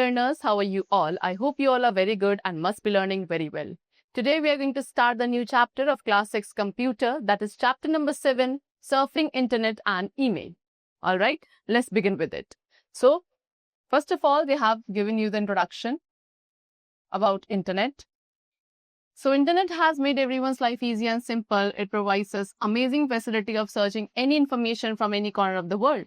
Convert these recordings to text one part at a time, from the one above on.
learners, how are you all? I hope you all are very good and must be learning very well. Today we are going to start the new chapter of Class 6 Computer, that is chapter number 7, Surfing Internet and Email. Alright, let's begin with it. So, first of all, we have given you the introduction about Internet. So, Internet has made everyone's life easy and simple. It provides us amazing facility of searching any information from any corner of the world.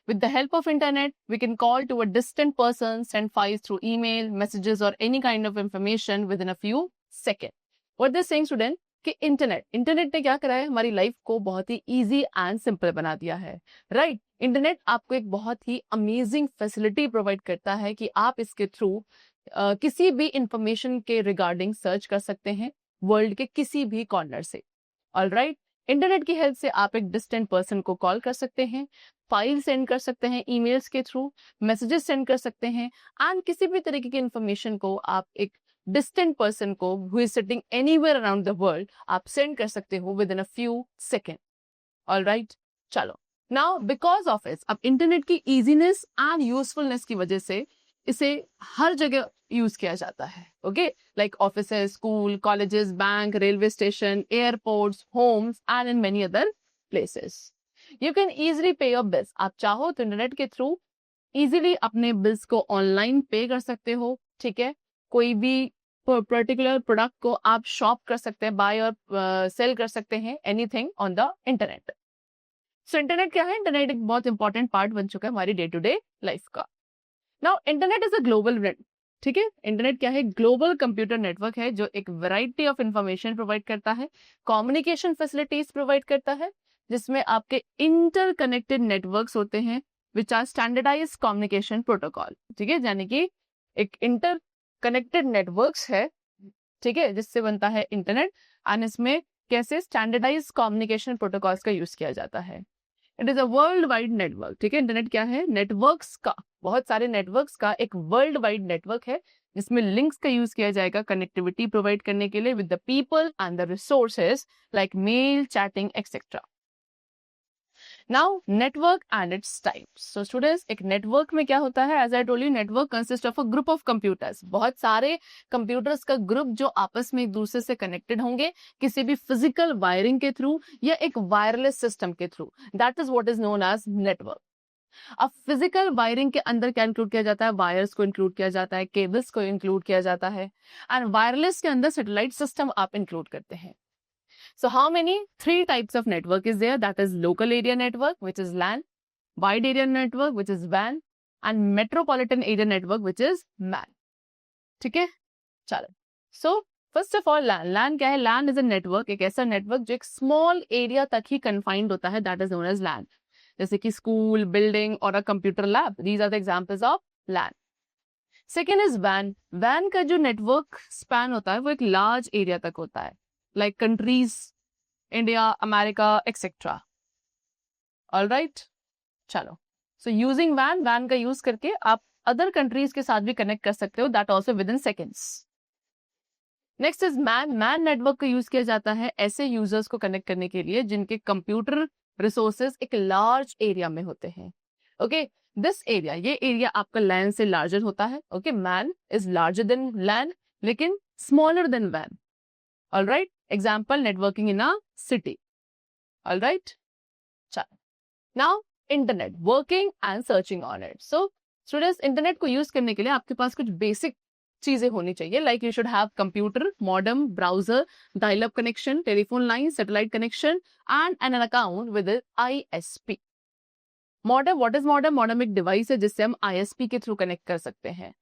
With the help of internet, we can call to a distant person, send files through email, messages or any kind of information within a few seconds. What they're saying student कि internet ने क्या करा है, हमारी life को बहुत ही easy and simple बना दिया है, राइट? इंटरनेट आपको एक बहुत ही अमेजिंग फैसिलिटी प्रोवाइड करता है कि आप इसके थ्रू किसी भी इंफॉर्मेशन के रिगार्डिंग सर्च कर सकते हैं वर्ल्ड के किसी भी कॉर्नर से. ऑलराइट, इंटरनेट की हेल्प से आप एक डिस्टेंट पर्सन को कॉल कर सकते हैं, फाइल सेंड कर सकते हैं ईमेल्स के थ्रू, मैसेजेस सेंड कर सकते हैं एंड किसी भी तरीके की इंफॉर्मेशन को आप एक डिस्टेंट पर्सन को who is sitting anywhere around the world आप सेंड कर सकते हो with in a few second. Alright, चलो नाउ बिकॉज ऑफ इट, अब इंटरनेट की इजीनेस एंड यूजफुलनेस की वजह से इसे हर जगह यूज किया जाता है. Okay, like offices, school, colleges, bank, railway station, airports, homes and in many other places. You can easily पे योर बिल्स. आप चाहो तो इंटरनेट के थ्रू इजीली अपने बिल्स को ऑनलाइन पे कर सकते हो. ठीक है, कोई भी पर्टिकुलर प्रोडक्ट को आप शॉप कर सकते हैं, बाय और सेल कर सकते हैं, anything on the internet. So internet क्या है? इंटरनेट एक बहुत इंपॉर्टेंट पार्ट बन चुका है हमारी डे टू डे लाइफ का. Now internet is a global net. ठीक है, इंटरनेट क्या है? ग्लोबल कंप्यूटर नेटवर्क है जो एक वैरायटी ऑफ इंफॉर्मेशन प्रोवाइड करता है, कम्युनिकेशन फैसिलिटीज प्रोवाइड करता है, जिसमें आपके इंटरकनेक्टेड नेटवर्क्स होते हैं which are standardised communication protocol. ठीक है, यानी कि एक इंटरकनेक्टेड नेटवर्क्स है, ठीक है, जिससे बनता है इंटरनेट. एंड इसमें कैसे स्टैंडर्डाइज्ड कम्युनिकेशन प्रोटोकॉल्स का यूज किया जाता है. It is a world wide network. ठीक है, इंटरनेट क्या है? नेटवर्क्स का, बहुत सारे नेटवर्क्स का एक वर्ल्ड वाइड नेटवर्क है जिसमें लिंक्स का यूज किया जाएगा कनेक्टिविटी प्रोवाइड करने के लिए with the people and the resources like mail, chatting etcetera. Now network and its types. So students, एक नेटवर्क में क्या होता है? As I told you, network consist of a group of computers. बहुत सारे कंप्यूटर्स का ग्रुप जो आपस में एक दूसरे से कनेक्टेड होंगे किसी भी फिजिकल वायरिंग के थ्रू या एक वायरलेस सिस्टम के through. That is what is known as network. अब फिजिकल वायरिंग के अंदर क्या इंक्लूड किया जाता है? वायर्स को इंक्लूड किया जाता है, केबल्स को इंक्लूड किया जाता है, एंड वायरलेस के अंदर सैटेलाइट सिस्टम आप इंक्लूड करते हैं. So how many? 3 types of network is there. That is local area network, which is LAN, wide area network, which is WAN, and metropolitan area network, which is MAN. ठीक है, चलो. So first of all, LAN क्या है? LAN is a network, एक ऐसा network जो एक small area तक ही कन्फाइंड होता है. That is known as LAN. जैसे कि स्कूल, बिल्डिंग और a computer lab. These are the examples of LAN. Second is WAN. WAN का जो नेटवर्क स्पैन होता है वो एक लार्ज एरिया तक होता है, like countries, India, America, etc. All right, चलो. So using WAN का यूज करके आप अदर कंट्रीज के साथ भी कनेक्ट कर सकते हो, that also within seconds. Next is MAN. MAN network का यूज किया जाता है ऐसे यूजर्स को कनेक्ट करने के लिए जिनके कंप्यूटर रिसोर्सेज एक लार्ज एरिया में होते हैं. ओके, दिस एरिया, ये एरिया आपका LAN से लार्जर होता है. Okay, MAN is larger than LAN लेकिन smaller than WAN. All right, example, networking in a city. All right, चलो. Now internet, working and searching on it. So students, internet को use करने के लिए आपके पास कुछ बेसिक चीजें होनी चाहिए. Like you should have computer, modem, browser, dial-up connection, telephone line, satellite connection, and an account with the ISP. Modem, what is modem? Modem एक डिवाइस है जिससे हम ISP के थ्रू कनेक्ट कर सकते हैं.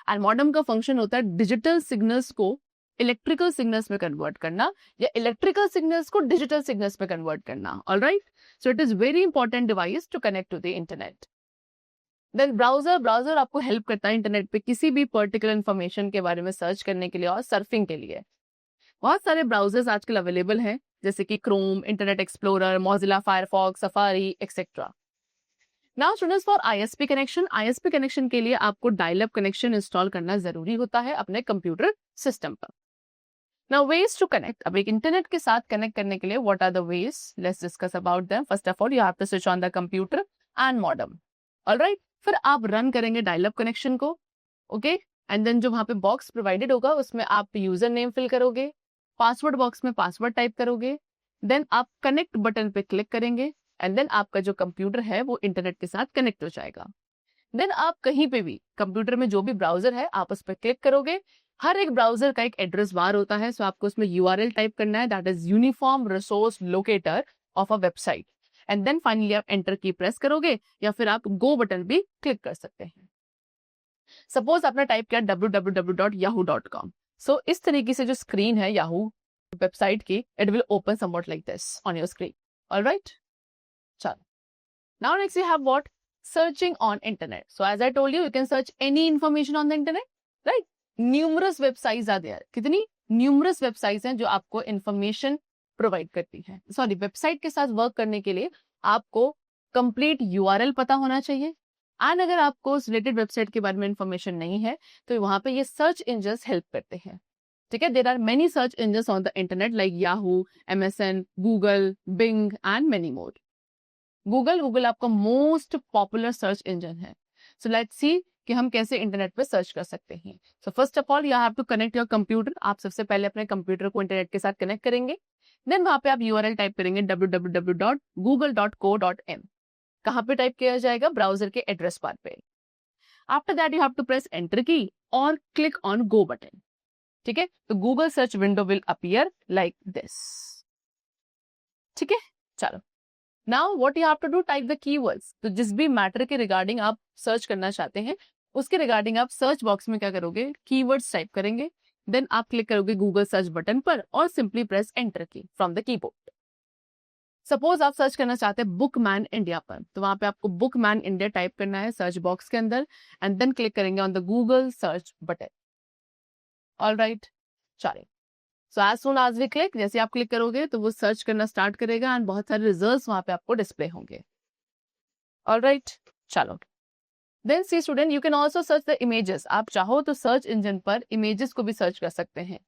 एंड मॉडेम का फंक्शन होता है डिजिटल सिग्नल्स को इलेक्ट्रिकल सिग्नल्स में कन्वर्ट करना या इलेक्ट्रिकल सिग्नल्स को डिजिटल सिग्नल्स में कन्वर्ट करना. Alright, so it is very important device to connect to the internet. Then browser आपको हेल्प करता है इंटरनेट पे किसी भी पर्टिकुलर इंफॉर्मेशन के बारे में सर्च करने के लिए और सर्फिंग के लिए. बहुत सारे ब्राउजर्स आजकल अवेलेबल हैं जैसे कि Chrome, internet explorer, Mozilla Firefox, safari etcetera. Now students, for ISP connection के लिए आपको डायल अप कनेक्शन इंस्टॉल करना जरूरी होता है अपने कंप्यूटर सिस्टम पर. Now ways to connect. अब एक इंटरनेट के साथ कनेक्ट करने के लिए what are the ways? Let's discuss about them. First of all, you have to switch on the computer and modem. Alright, फिर आप रन करेंगे डायल अप कनेक्शन को. ओके, एंड देन जो वहां पे बॉक्स प्रोवाइडेड होगा उसमें आप यूजर नेम फिल करोगे, पासवर्ड बॉक्स में पासवर्ड टाइप करोगे, देन आप कनेक्ट बटन पे क्लिक करेंगे एंड देन आपका जो कंप्यूटर है वो इंटरनेट के साथ कनेक्ट हो जाएगा। देन आप कहीं पे भी कंप्यूटर में जो भी ब्राउजर है आप उस पर क्लिक करोगे। हर एक ब्राउजर का एक एड्रेस बार होता है, सो आपको उसमें URL टाइप करना है, that is uniform resource locator of a website, and then finally आप एंटर की प्रेस करोगे या फिर आप गो बटन भी क्लिक कर सकते हैं। सपोज आपने टाइप किया www.yahoo.com, सो इस तरीके से जो स्क्रीन है याहू वेबसाइट की, it will open somewhat like this on your screen. Alright, चलो, now next we have what, searching on internet. So as I told you, you can search any information on the internet, right? Numerous websites are there. कितनी numerous websites हैं जो आपको information provide करती हैं। Sorry, website के साथ work करने के लिए आपको complete URL पता होना चाहिए, एंड अगर आपको उस related website के बारे में information नहीं है तो वहां पे ये search engines help करते हैं। ठीक है, there are many search engines on the internet like Yahoo, MSN, Google, Bing and many more. Google आपका मोस्ट पॉपुलर सर्च इंजन है। सो लेट्स सी कि हम कैसे इंटरनेट पे सर्च कर सकते हैं। So first of all you have to connect your computer. आप सबसे पहले अपने कंप्यूटर को इंटरनेट के साथ कनेक्ट करेंगे, देन वहां पे आप URL टाइप करेंगे www.google.co.in। कहाँ पे टाइप किया जाएगा? ब्राउजर के एड्रेस बार पे। After that you have to press enter key और क्लिक ऑन गो बटन। ठीक है, तो Google search window will appear like this. ठीक है, चलो, now what you have to do, type the keywords. तो जिस भी मैटर के रिगार्डिंग आप सर्च करना चाहते हैं उसके रिगार्डिंग आप सर्च बॉक्स में क्या करोगे, कीवर्ड्स टाइप करेंगे, देन आप क्लिक करोगे गूगल सर्च बटन पर और सिंपली प्रेस एंटर की फ्रॉम द कीबोर्ड। सपोज आप सर्च करना चाहते हैं बुकमैन इंडिया पर, तो वहां पे आपको बुकमैन इंडिया टाइप करना है सर्च बॉक्स के अंदर एंड देन क्लिक करेंगे on the Google search button. Alright, चलिए, so as soon as we click, जैसे आप क्लिक करोगे तो वो सर्च करना स्टार्ट करेगा एंड बहुत सारे रिजल्ट्स वहां पे आपको डिस्प्ले होंगे। ऑलराइट, चलो, then see student, you can also search the images. आप चाहो तो सर्च इंजन पर इमेजेस को भी सर्च कर सकते हैं।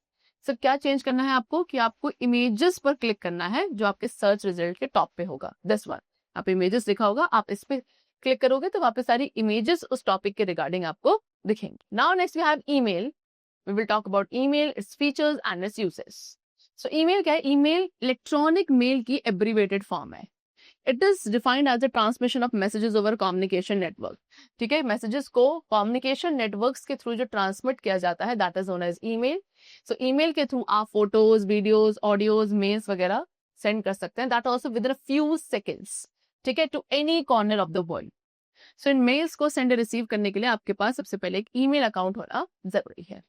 सो क्या चेंज करना है आपको कि आपको इमेजेस पर क्लिक करना है जो आपके सर्च रिजल्ट के टॉप पे होगा, दिस वन। आप इमेजेस लिखा होगा, आप इस पे क्लिक करोगे तो वहां पे सारी इमेजेस उस टॉपिक के रिगार्डिंग आपको दिखेंगे। Now next we have email. We will talk about email, its features and its uses. So email क्या है? Email electronic mail की abbreviated form है। It is defined as the transmission of messages over communication network. ठीक है, messages को communication networks के through जो transmit किया जाता है that is known as email. So email के थ्रू आप फोटोज, वीडियोज, ऑडियोज, मेल्स वगैरह सेंड कर सकते हैं, that also within a few seconds. ठीक है, to any corner of the world. So in males को सेंड रिसीव करने के लिए आपके पास सबसे पहले एक ईमेल अकाउंट होना जरूरी है।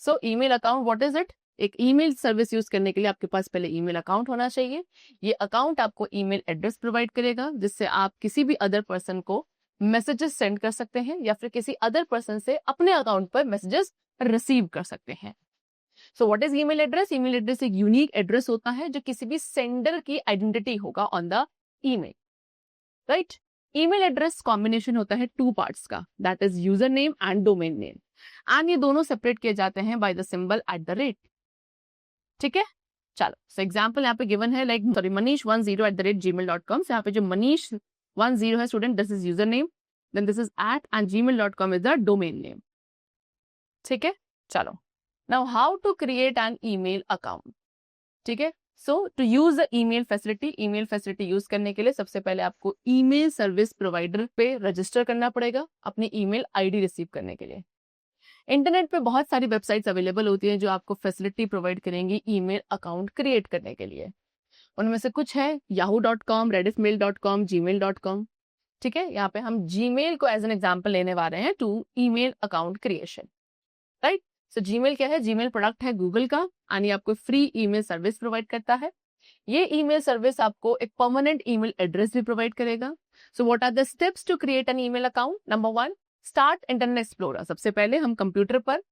सो email account what is it? एक ईमेल सर्विस यूज करने के लिए आपके पास पहले ईमेल अकाउंट होना चाहिए। ये अकाउंट आपको ईमेल एड्रेस प्रोवाइड करेगा जिससे आप किसी भी अदर पर्सन को मैसेजेस सेंड कर सकते हैं या फिर किसी अदर पर्सन से अपने अकाउंट पर मैसेजेस रिसीव कर सकते हैं। So what is email address? Email address एक यूनिक एड्रेस होता है जो किसी भी सेंडर की आइडेंटिटी होगा on the email, right? Email address combination होता है 2 पार्ट्स का, that is user name and domain name, and ये दोनों सेपरेट किए जाते हैं बाय द सिंबल @। ठीक है, चलो, सो एग्जांपल यहाँ पे गिवन है लाइक manish10@gmail.com। so यहाँ पे जो manish10 है student, this is user name, then this is @gmail.com is the domain name. ठीक है, चलो, now how to create an email account. ठीक है, so to use the email facility use करने के लिए सबसे पहले आपको ईमेल सर्विस प्रोवाइडर पे रजिस्टर करना पड़ेगा अपनी ईमेल आईडी रिसीव करने के लिए। इंटरनेट पे बहुत सारी वेबसाइट्स अवेलेबल होती हैं जो आपको फैसिलिटी प्रोवाइड करेंगी ईमेल अकाउंट क्रिएट करने के लिए। उनमें से कुछ है yahoo.com, rediffmail.com, gmail.com। ठीक है, यहाँ पे हम जीमेल को एज एन एग्जांपल लेने वाले हैं to email account creation, right? So Gmail क्या है? जीमेल प्रोडक्ट है गूगल का एंड ये आपको फ्री ईमेल सर्विस प्रोवाइड करता है। ये ईमेल सर्विस आपको एक परमानेंट ईमेल एड्रेस भी प्रोवाइड करेगा। So what are the steps to create an email account? Number 1, start internet explorer. सबसे पहले हम कंप्यूटर पर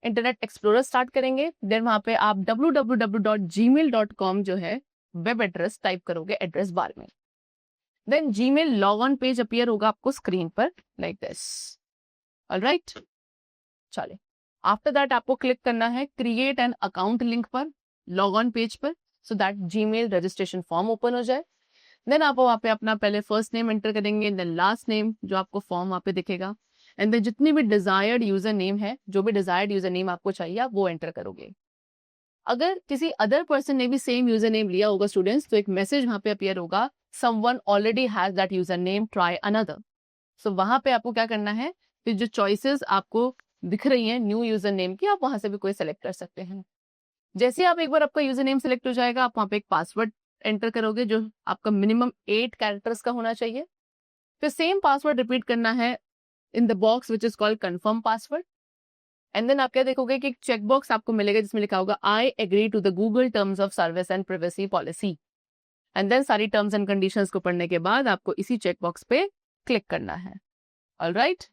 इंटरनेट एक्सप्लोरर स्टार्ट करेंगे, देन वहां पे आप www.gmail.com जो है वेब एड्रेस टाइप करोगे एड्रेस बार में, then Gmail log on page appear होगा आपको स्क्रीन पर लाइक दिस। ऑलराइट, चलिए, आफ्टर दैट आपको क्लिक करना है क्रिएट एन अकाउंट लिंक पर लॉग ऑन पेज पर, so that Gmail registration form open हो जाए। देन आप वहाँ पे अपना पहले फर्स्ट नेम एंटर करेंगे, देन लास्ट नेम जो आपको फॉर्म वहाँ पे दिखेगा, एंड देन जितनी भी डिजायर्ड यूजर नेम है, जो भी डिजायर्ड यूजर नेम आपको चाहिए आप वो एंटर करोगे। अगर किसी अदर पर्सन ने भी सेम यूजर नेम लिया होगा स्टूडेंट्स, तो एक मैसेज वहां पे अपीयर होगा, someone already has that user name, try another. So वहां पे आपको क्या करना है, फिर जो चॉइसेस आपको दिख रही हैं न्यू यूजर नेम की, आप वहां से भी कोई सेलेक्ट कर सकते हैं। जैसे आप एक बार आपका यूजर नेम सेलेक्ट हो जाएगा, आप वहां पे एक पासवर्ड एंटर करोगे जो आपका मिनिमम 8 कैरेक्टर्स का होना चाहिए। फिर सेम पासवर्ड रिपीट करना है in the box which is called confirm password. And then आप क्या देखोगे कि एक चेक बॉक्स आपको मिलेगा जिसमें लिखा होगा I agree to the Google terms of service and privacy policy. And then सारी टर्म्स एंड कंडीशंस को पढ़ने के बाद आपको इसी चेक बॉक्स पे क्लिक करना है। ऑलराइट,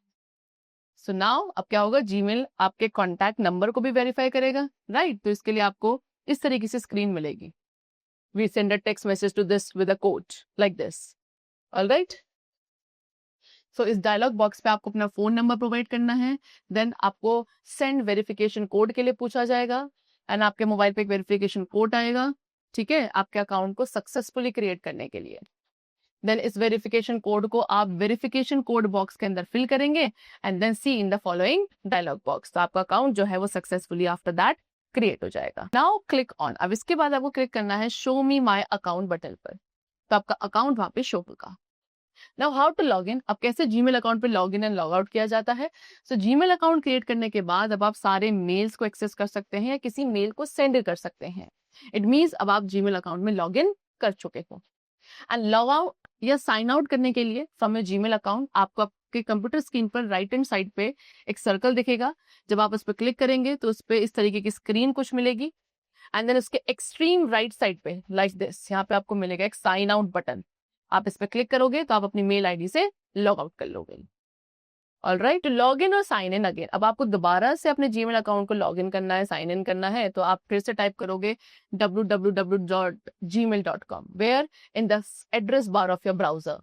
सो नाउ अब क्या होगा, जीमेल आपके कॉन्टैक्ट नंबर को भी वेरीफाई करेगा, राइट। तो इसके लिए आपको इस तरीके से स्क्रीन मिलेगी, we send a text message to this with a code like this. Alright, so इस डायलॉग बॉक्स पे आपको अपना फोन नंबर प्रोवाइड करना है, देन आपको सेंड वेरिफिकेशन कोड के लिए पूछा जाएगा एंड आपके मोबाइल पे एक वेरिफिकेशन कोड आएगा, ठीक है, आपके अकाउंट को सक्सेसफुली क्रिएट करने के लिए। देन इस वेरिफिकेशन कोड को आप वेरिफिकेशन कोड बॉक्स के अंदर फिल करेंगे and then see in the following dialogue box. तो आपका अकाउंट जो है वो सक्सेसफुली आफ्टर दैट क्रिएट हो जाएगा। नाउ क्लिक ऑन, अब इसके बाद आपको क्लिक करना है show me my account button पर, तो आपका अकाउंट वहां पे शो होगा। Now how to log in, अब कैसे जीमेल अकाउंट पे log in and log out किया जाता है। सो जीमेल अकाउंट क्रिएट करने के बाद अब आप सारे मेल्स को एक्सेस कर सकते हैं या किसी मेल को सेंड कर सकते हैं। इट मीन्स अब आप जीमेल अकाउंट में लॉग इन कर चुके हो। एंड लॉग आउट या साइन आउट करने के लिए फ्रॉम योर जीमेल अकाउंट आपको आपके कंप्यूटर स्क्रीन पर राइट हैंड साइड पे एक सर्कल दिखेगा, जब आप उस पर क्लिक करेंगे तो उस पर इस तरीके की स्क्रीन कुछ मिलेगी एंड देन उसके एक्सट्रीम राइट साइड पे लाइक दिस यहाँ पे आपको मिलेगा एक साइन आउट बटन। आप इस पर क्लिक करोगे तो आप अपनी मेल आईडी से लॉग आउट कर लोगे। ऑलराइट, टू लॉग इन और साइन इन अगेन, अब आपको दोबारा से अपने जीमेल अकाउंट को लॉग इन करना है, साइन इन करना है, तो आप फिर से टाइप करोगे www.gmail.com where in the address bar of your browser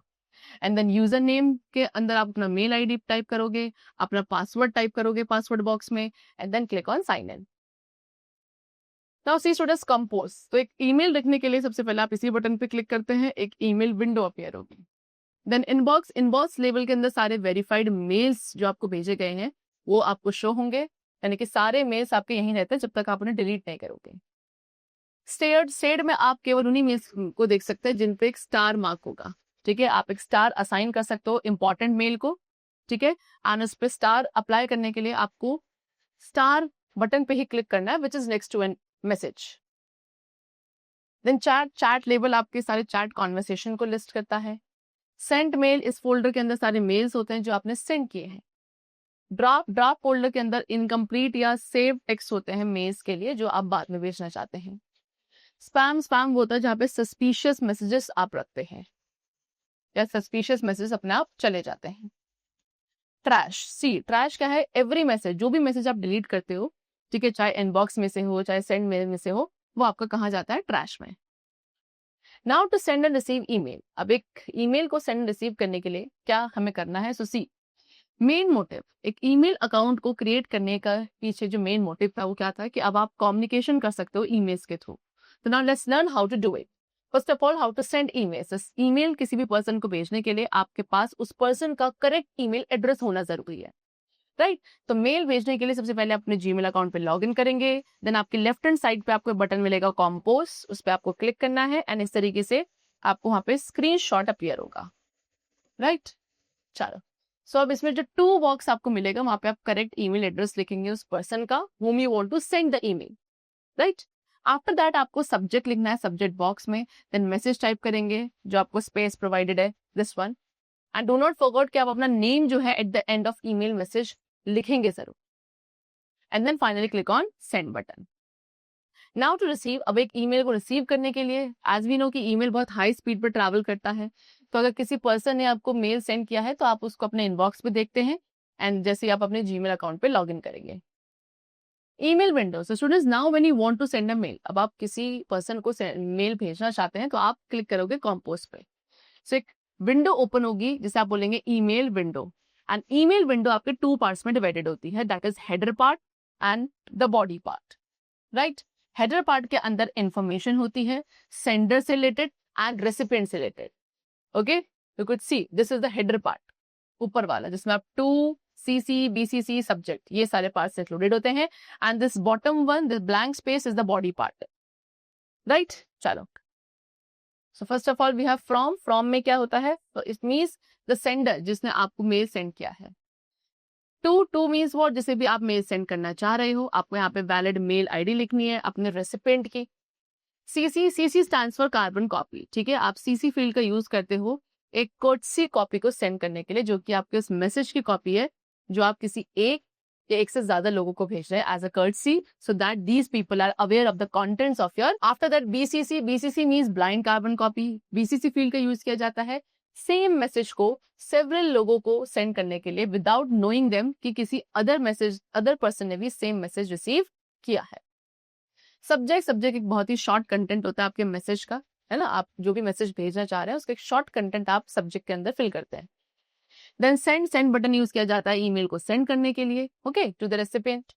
and then user name के अंदर आप अपना मेल आईडी टाइप करोगे, अपना पासवर्ड टाइप करोगे पासवर्ड बॉक्स में and then click on sign in. Now see students compose, तो एक ईमेल लिखने के लिए सबसे पहले आप इसी बटन पे क्लिक करते हैं, एक ईमेल विंडो अपीयर होगी। देन इनबॉक्स, इनबॉक्स लेवल के अंदर सारे वेरीफाइड मेल्स जो आपको भेजे गए हैं वो आपको शो होंगे, यानी कि सारे मेल्स आपके यहीं रहते हैं जब तक आप उन्हें डिलीट नहीं करोगे। स्टेड में आप केवल उन्हीं मेल्स को देख सकते हैं जिन पे एक स्टार मार्क होगा, ठीक है, आप एक स्टार असाइन कर सकते हो इंपॉर्टेंट मेल को, ठीक है, एंड उस पर स्टार अप्लाई करने के लिए आपको स्टार बटन पे ही क्लिक करना है which is next to an message. Then chat label आपके सारे चैट कॉन्वर्सेशन को लिस्ट करता है। सेंट मेल, इस फोल्डर के अंदर सारे मेल्स होते हैं जो आपने सेंड किए हैं। ड्राफ्ट फोल्डर के अंदर इनकम्प्लीट या सेव टेक्स्ट होते हैं मेल्स के लिए जो आप बाद में भेजना चाहते हैं। स्पैम वो होता है जहाँ पे सस्पिशियस मैसेजेस आप रखते हैं या सस्पिशियस मैसेज अपने आप चले जाते हैं। ट्रैश क्या है, एवरी मैसेज, जो भी मैसेज आप डिलीट करते हो, ठीक है, चाहे इनबॉक्स में से हो चाहे सेंड मेल में से हो, वो आपका कहाँ जाता है, ट्रैश में। Now to send and receive email, अब एक ईमेल को सेंड रिसीव करने के लिए क्या हमें करना है। सो सी मेन मोटिव, एक ईमेल अकाउंट को क्रिएट करने का पीछे जो मेन मोटिव था वो क्या था कि अब आप कम्युनिकेशन कर सकते हो ईमेल्स के थ्रू। तो now let's learn how to do it. First of all how to send emails. Email किसी भी पर्सन को भेजने के लिए आपके पास उस पर्सन का करेक्ट ईमेल एड्रेस होना जरूरी है, राइट। तो मेल भेजने के लिए सबसे पहले अपने जीमेल अकाउंट पे लॉग इन करेंगे, देन आपके लेफ्ट हैंड साइड पे आपको बटन मिलेगा कंपोज, उस पर आपको क्लिक करना है एंड इस तरीके से आपको वहां पे स्क्रीनशॉट अपीयर होगा, राइट। चलो, सो अब इसमें जो 2 बॉक्स आपको मिलेगा वहां पे आप करेक्ट ईमेल एड्रेस लिखेंगे उस पर्सन का whom you want to send the email, right. After that आपको सब्जेक्ट लिखना है सब्जेक्ट बॉक्स में, देन मैसेज टाइप करेंगे जो आपको स्पेस प्रोवाइडेड है this one, and do not forget कि आप अपना नेम जो है at the end of email message लिखेंगे जरूर, and then finally click on send button. Now to receive, अब एक ईमेल को रिसीव करने के लिए एज वी नो कि ईमेल बहुत हाई स्पीड पर ट्रैवल करता है, तो अगर किसी पर्सन ने आपको मेल सेंड किया है तो आप उसको अपने इनबॉक्स पे देखते हैं एंड जैसे आप अपने जीमेल अकाउंट पे लॉग इन करेंगे। Email window, so students now when you want to send a mail, अब आप किसी पर्सन को मेल भेजना चाहते हैं तो आप क्लिक करोगे कंपोज पे, सो एक विंडो ओपन होगी जिसे आप बोलेंगे email window, and email window आपके 2 पार्ट्स में डिवाइडेड होती है, that is header part and the body part, right. Header part के अंदर इंफॉर्मेशन होती है सेंडर से रिलेटेड एंड रेसिपिएंट से related, okay, you could see this is the header part, ऊपर वाला जिसमें आप टू CC, BCC, subject, ये सारे parts included होते हैं. And this bottom one, the blank space is the body part. Right? चलो. So first of all we have from. From में क्या होता है? So it means the sender, जिसने आपको मेल सेंड किया है. To means what? जैसे भी आप मेल सेंड करना चाह रहे हो, आपको यहाँ पे वैलिड मेल आईडी लिखनी है अपने रेसिपेंट की. CC stands for carbon copy. ठीक है, आप CC फील्ड का यूज करते हो एक कोर्टसी कॉपी को सेंड करने के लिए, जो कि आपके उस मैसेज की कॉपी है जो आप किसी एक या एक से ज्यादा लोगों को भेज रहे हैं as a courtesy, so that these people are aware of the contents of your. After that BCC means blind carbon copy. BCC field का यूज किया जाता है सेम मैसेज को सेवरल लोगों को सेंड करने के लिए विदाउट नोइंग देम कि किसी अदर पर्सन ने भी सेम मैसेज रिसीव किया है. सब्जेक्ट एक बहुत ही शॉर्ट कंटेंट होता है आपके मैसेज का, है ना. आप जो भी मैसेज भेजना चाह रहे हैं उसका एक शॉर्ट कंटेंट आप सब्जेक्ट के अंदर फिल करते हैं. देन सेंड बटन यूज किया जाता है ईमेल को सेंड करने के लिए, okay, to the recipient.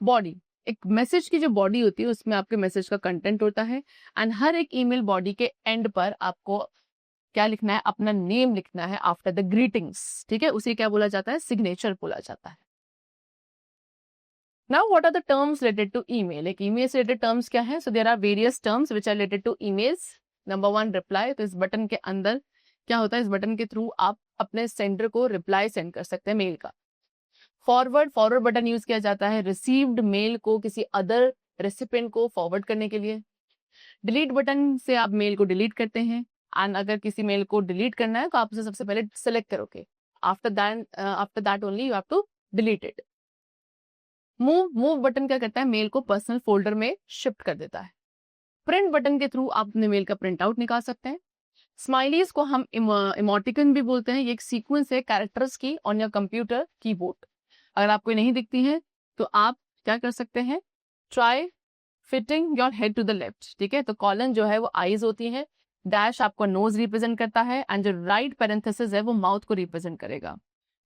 Body, एक मैसेज की जो बॉडी होती है उसमें आपके मैसेज का कंटेंट होता है. एंड हर एक ईमेल बॉडी के एंड पर आपको क्या लिखना है? अपना नेम लिखना है आफ्टर द ग्रीटिंग्स. ठीक है, उसे क्या बोला जाता है? सिग्नेचर बोला जाता है. Now, what are the terms related to email? एक email से related terms क्या है? So there are various terms which are related to emails. Number one, reply. तो इस बटन के अंदर क्या होता है? इस बटन के थ्रू आप अपने सेंडर को रिप्लाई सेंड कर सकते हैं मेल का. फॉरवर्ड बटन यूज किया जाता है रिसीव्ड मेल को किसी अदर रेसिपिएंट को फॉरवर्ड करने के लिए. डिलीट बटन से आप मेल को डिलीट करते हैं. एंड अगर किसी मेल को डिलीट करना है तो आप उसे सबसे पहले सेलेक्ट करोगे. After that only you have to delete it. Move button क्या करता है? मेल को पर्सनल फोल्डर में शिफ्ट कर देता है. प्रिंट बटन के थ्रू आप अपने मेल का प्रिंट आउट निकाल सकते हैं. स्माइलीज को हम इमोटिकन भी बोलते हैं. ये एक सीक्वेंस है कैरेक्टर्स की ऑन योर कंप्यूटर कीबोर्ड. अगर आपको नहीं दिखती है तो आप क्या कर सकते हैं? Try fitting your head to the left. ठीक है, तो कॉलन जो है वो आईज होती है, डैश आपको नोज रिप्रेजेंट करता है, एंड जो राइट पैरेंथेसिस है वो माउथ को रिप्रेजेंट करेगा.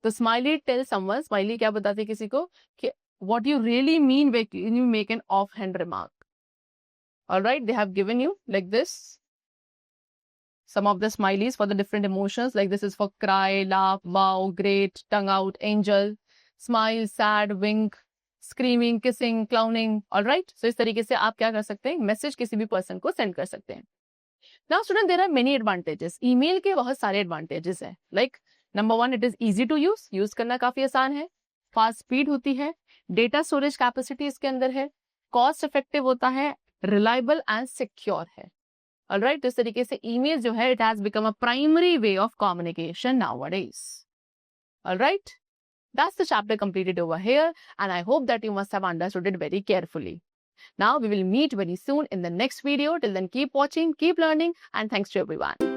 तो स्माइली टेल समवन, स्माइली क्या बताती है किसी को कि what you really mean when you make an offhand remark. All right, they have given you like this some of the smileys for the different emotions. Like this is for cry, laugh, wow, great, tongue out, angel, smile, sad, wink, screaming, kissing, clowning. All right, so इस तरीके से आप क्या कर सकते हैं? Message किसी भी पर्सन को सेंड कर सकते हैं. Now student, there are many advantages. Email के बहुत सारे एडवांटेजेस हैं. Like number one, it is easy to use करना काफी आसान है. फास्ट स्पीड होती है. डेटा स्टोरेज कैपेसिटी इसके अंदर है. कॉस्ट इफेक्टिव होता है. रिलायबल एंड सिक्योर है. ऑलराइट, इस तरीके से ईमेल जो है it has become a primary way of communication nowadays. Alright, that's the chapter completed over here, and I hope that you must have understood it very carefully. Now we will meet very soon in the next video. Till then, keep watching, keep learning, and thanks to everyone.